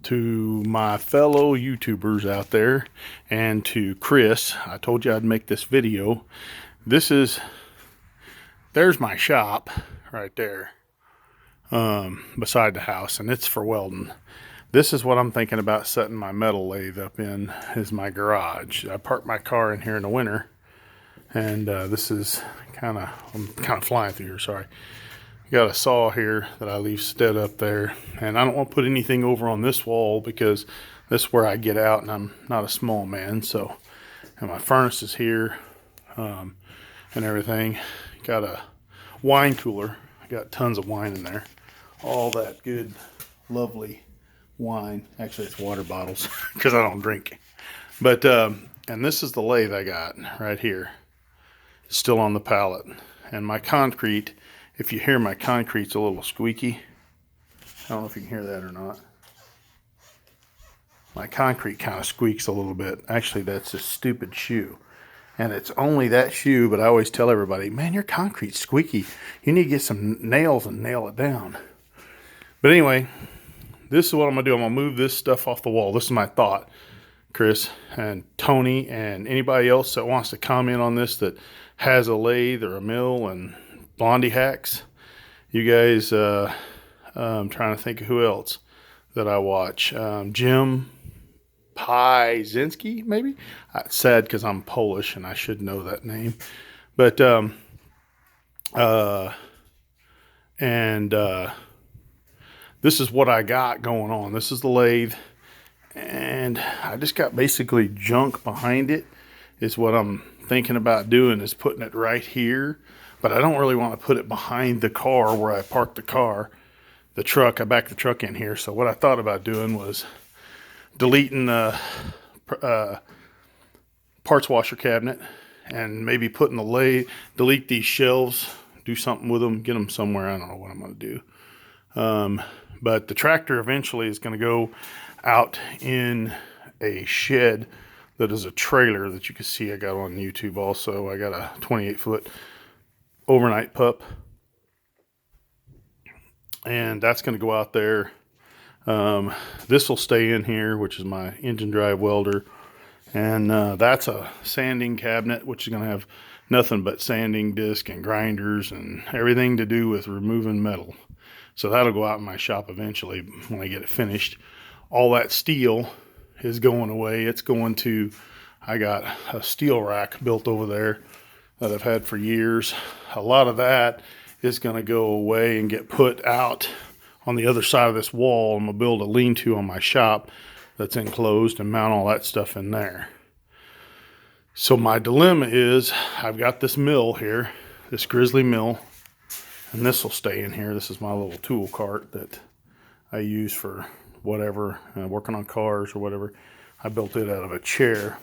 To my fellow YouTubers out there and to Chris, I told you I'd make this video. There's my shop right there, beside the house, and it's for welding. This is what I'm thinking about setting my metal lathe up in, is my garage. I park my car in here in the winter, and this is I'm kind of flying through here, sorry. Got a saw here that I leave stead up there, and I don't want to put anything over on this wall because this is where I get out, and I'm not a small man. So, and my furnace is here, and everything. Got a wine cooler. I got tons of wine in there. All that good, lovely wine. Actually, it's water bottles because I don't drink. But and this is the lathe I got right here, still on the pallet, and my concrete. If you hear my concrete's a little squeaky, I don't know if you can hear that or not. My concrete kind of squeaks a little bit. Actually, that's a stupid shoe. And it's only that shoe, but I always tell everybody, man, your concrete's squeaky. You need to get some nails and nail it down. But anyway, this is what I'm going to do. I'm going to move this stuff off the wall. This is my thought, Chris and Tony and anybody else that wants to comment on this that has a lathe or a mill and Blondie hacks. You guys, I'm trying to think of who else that I watch. Jim Piezinski, maybe? It's sad because I'm Polish and I should know that name. But, this is what I got going on. This is the lathe. And I just got basically junk behind it, is what I'm thinking about doing, is putting it right here. But I don't really want to put it behind the car where I parked the car, the truck. I backed the truck in here. So what I thought about doing was deleting the parts washer cabinet and maybe putting the lathe, delete these shelves, do something with them, get them somewhere. I don't know what I'm going to do. But the tractor eventually is going to go out in a shed that is a trailer that you can see I got on YouTube also. I got a 28-foot overnight pup, and that's going to go out there. This will stay in here, which is my engine drive welder, and that's a sanding cabinet, which is going to have nothing but sanding disc and grinders and everything to do with removing metal. So that'll go out in my shop eventually when I get it finished. All that steel is going away. It's going to, I got a steel rack built over there that I've had for years. A lot of that is going to go away and get put out on the other side of this wall. I'm going to build a lean-to on my shop that's enclosed and mount all that stuff in there. So my dilemma is, I've got this mill here, this Grizzly mill, and this will stay in here. This is my little tool cart that I use for whatever, working on cars or whatever. I built it out of a chair.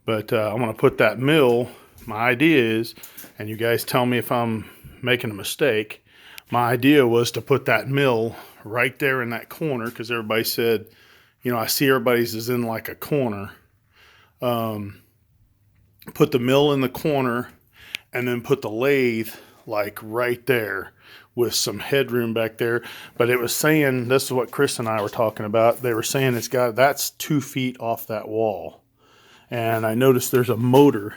But I'm going to put that mill. My idea is, and you guys tell me if I'm making a mistake, my idea was to put that mill right there in that corner, because everybody said, you know, I see everybody's is in like a corner. Put the mill in the corner and then put the lathe like right there with some headroom back there. But it was saying, this is what Chris and I were talking about, they were saying that's 2 feet off that wall. And I noticed there's a motor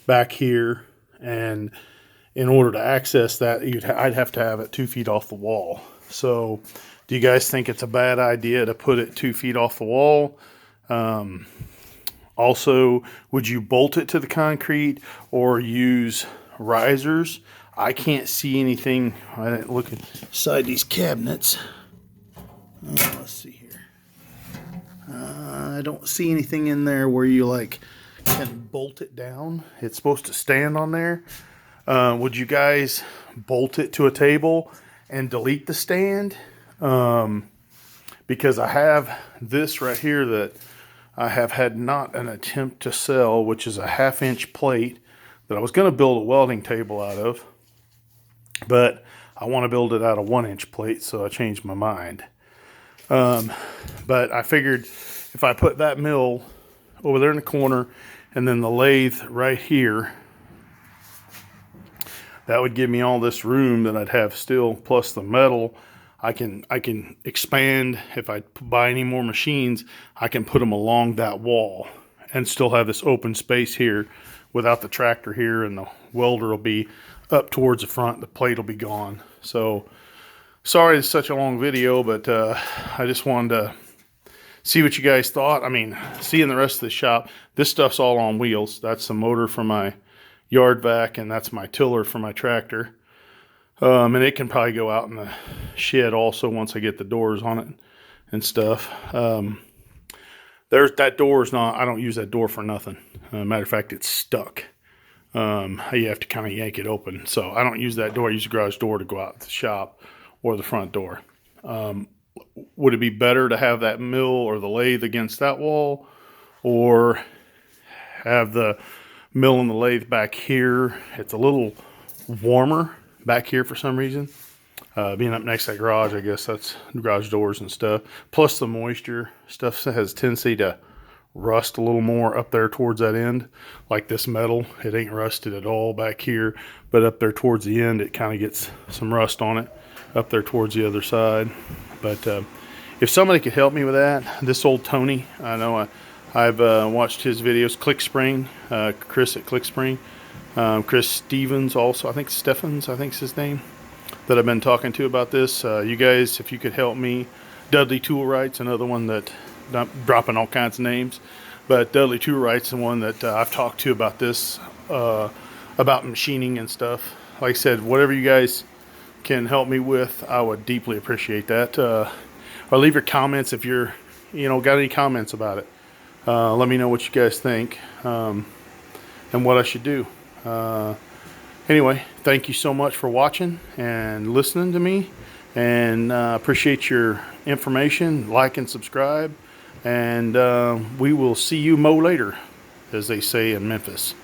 back here, and in order to access that, I'd have to have it 2 feet off the wall. So do you guys think it's a bad idea to put it 2 feet off the wall? Also, would you bolt it to the concrete or use risers? I can't see anything. I didn't look inside these cabinets. Let's see here. I don't see anything in there where you like can bolt it down. It's supposed to stand on there. Would you guys bolt it to a table and delete the stand? Because I have this right here that I have had not an attempt to sell, which is a 1/2-inch plate that I was going to build a welding table out of, but I want to build it out of 1-inch plate, so I changed my mind. But I figured if I put that mill over there in the corner and then the lathe right here, that would give me all this room that I'd have still, plus the metal. I can expand. If I buy any more machines, I can put them along that wall and still have this open space here without the tractor here, and the welder will be up towards the front. The plate will be gone. So sorry it's such a long video, but I just wanted to see what you guys thought. I mean, seeing the rest of the shop, this stuff's all on wheels. That's the motor for my yard vac, and that's my tiller for my tractor. And it can probably go out in the shed also once I get the doors on it and stuff. There's that door is not, I don't use that door for nothing. Matter of fact, it's stuck. You have to kind of yank it open. So I don't use that door. I use the garage door to go out to the shop or the front door. Would it be better to have that mill or the lathe against that wall, or have the mill and the lathe back here? It's a little warmer back here for some reason. Being up next to that garage, I guess that's garage doors and stuff. Plus the moisture stuff has a tendency to rust a little more up there towards that end. Like this metal, it ain't rusted at all back here, but up there towards the end, it kind of gets some rust on it up there towards the other side. But if somebody could help me with that, this old Tony, I know I've watched his videos, Click Spring, Chris at Click Spring, Chris Stevens also, I think Steffens, I think is his name, that I've been talking to about this. You guys, if you could help me. Dudley Toolwright's another one that, I'm dropping all kinds of names, but Dudley Toolwright's the one that I've talked to about this, about machining and stuff. Like I said, whatever you guys can help me with, I would deeply appreciate that. Or leave your comments if you're, got any comments about it. Let me know what you guys think, and what I should do. Anyway, thank you so much for watching and listening to me, and appreciate your information. Like and subscribe, and we will see you mo later, as they say in Memphis.